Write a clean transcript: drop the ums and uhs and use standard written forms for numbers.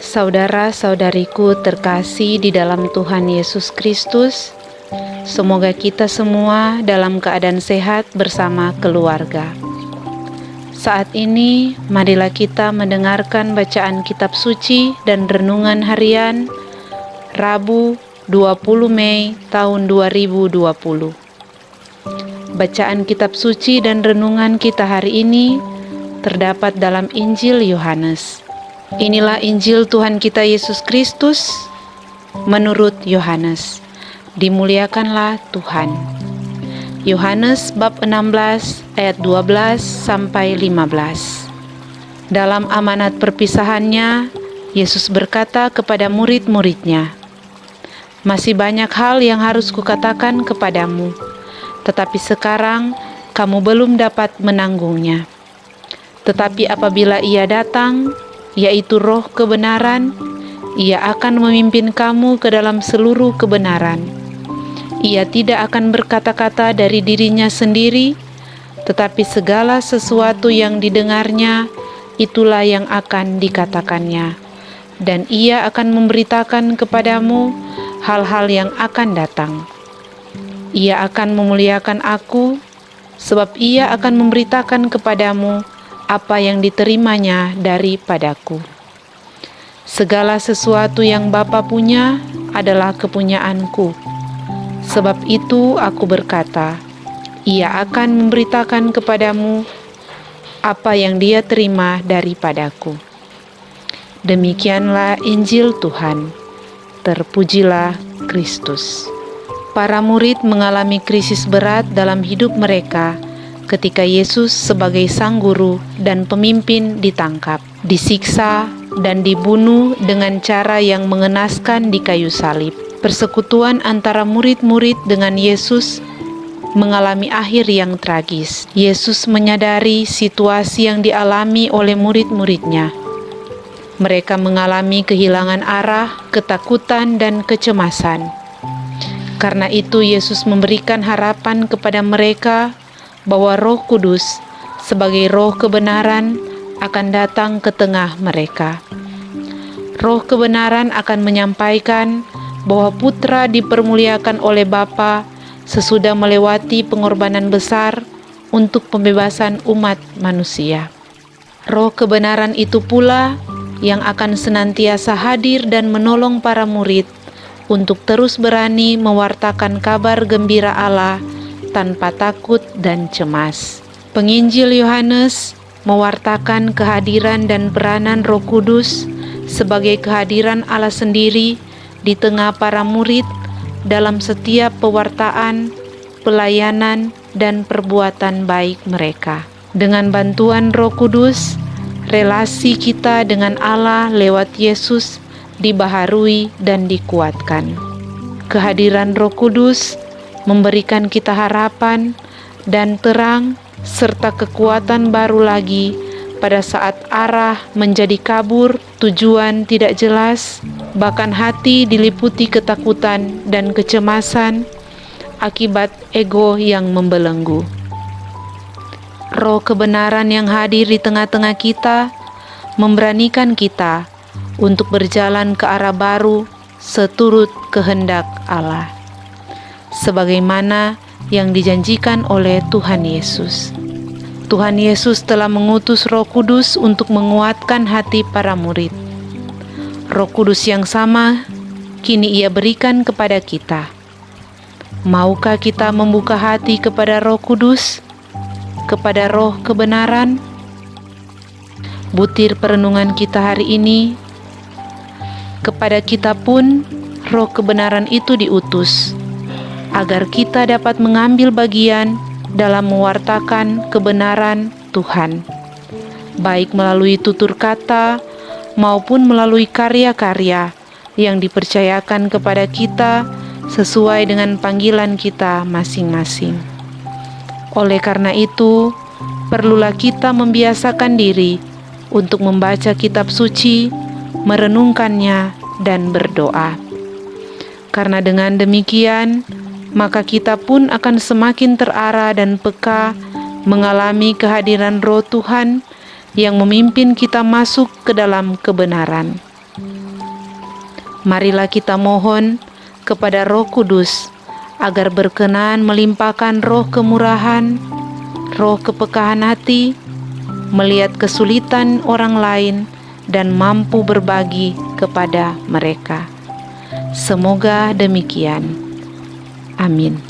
Saudara-saudariku terkasih di dalam Tuhan Yesus Kristus, semoga kita semua dalam keadaan sehat bersama keluarga. Saat ini, marilah kita mendengarkan bacaan kitab suci dan renungan harian Rabu 20 Mei tahun 2020. Bacaan kitab suci dan renungan kita hari ini terdapat dalam Injil Yohanes. Inilah Injil Tuhan kita Yesus Kristus menurut Yohanes. Dimuliakanlah Tuhan. Yohanes bab 16 ayat 12 sampai 15. Dalam amanat perpisahannya, Yesus berkata kepada murid-muridnya, "Masih banyak hal yang harus kukatakan kepadamu, tetapi sekarang kamu belum dapat menanggungnya. Tetapi apabila Ia datang, yaitu Roh kebenaran, Ia akan memimpin kamu ke dalam seluruh kebenaran. Ia tidak akan berkata-kata dari dirinya sendiri, tetapi segala sesuatu yang didengarnya, itulah yang akan dikatakannya. Dan Ia akan memberitakan kepadamu hal-hal yang akan datang. Ia akan memuliakan Aku, sebab Ia akan memberitakan kepadamu apa yang diterimanya daripadaku. Segala sesuatu yang Bapa punya adalah kepunyaanku. Sebab itu Aku berkata, Ia akan memberitakan kepadamu apa yang Dia terima daripadaku." Demikianlah Injil Tuhan. Terpujilah Kristus. Para murid mengalami krisis berat dalam hidup mereka ketika Yesus sebagai sang guru dan pemimpin ditangkap, disiksa, dan dibunuh dengan cara yang mengenaskan di kayu salib. Persekutuan antara murid-murid dengan Yesus mengalami akhir yang tragis. Yesus menyadari situasi yang dialami oleh murid-muridnya. Mereka mengalami kehilangan arah, ketakutan, dan kecemasan. Karena itu Yesus memberikan harapan kepada mereka bahwa Roh Kudus sebagai Roh kebenaran akan datang ke tengah mereka. Roh kebenaran akan menyampaikan bahwa Putra dipermuliakan oleh Bapa sesudah melewati pengorbanan besar untuk pembebasan umat manusia. Roh kebenaran itu pula yang akan senantiasa hadir dan menolong para murid untuk terus berani mewartakan kabar gembira Allah tanpa takut dan cemas. Penginjil Yohanes mewartakan kehadiran dan peranan Roh Kudus sebagai kehadiran Allah sendiri di tengah para murid dalam setiap pewartaan, pelayanan, dan perbuatan baik mereka. Dengan bantuan Roh Kudus, relasi kita dengan Allah lewat Yesus dibaharui dan dikuatkan. Kehadiran Roh Kudus memberikan kita harapan dan terang serta kekuatan baru lagi pada saat arah menjadi kabur, tujuan tidak jelas, bahkan hati diliputi ketakutan dan kecemasan akibat ego yang membelenggu. Roh kebenaran yang hadir di tengah-tengah kita memberanikan kita untuk berjalan ke arah baru seturut kehendak Allah, sebagaimana yang dijanjikan oleh Tuhan Yesus. Tuhan Yesus telah mengutus Roh Kudus untuk menguatkan hati para murid. Roh Kudus yang sama kini Ia berikan kepada kita. Maukah kita membuka hati kepada Roh Kudus, kepada Roh kebenaran? Butir perenungan kita hari ini, kepada kita pun Roh kebenaran itu diutus, agar kita dapat mengambil bagian dalam mewartakan kebenaran Tuhan, baik melalui tutur kata maupun melalui karya-karya yang dipercayakan kepada kita sesuai dengan panggilan kita masing-masing. Oleh karena itu, perlulah kita membiasakan diri untuk membaca kitab suci, merenungkannya, dan berdoa. Karena dengan demikian, maka kita pun akan semakin terarah dan peka mengalami kehadiran Roh Tuhan yang memimpin kita masuk ke dalam kebenaran. Marilah kita mohon kepada Roh Kudus agar berkenan melimpahkan roh kemurahan, roh kepekaan hati, melihat kesulitan orang lain dan mampu berbagi kepada mereka. Semoga demikian. Amin.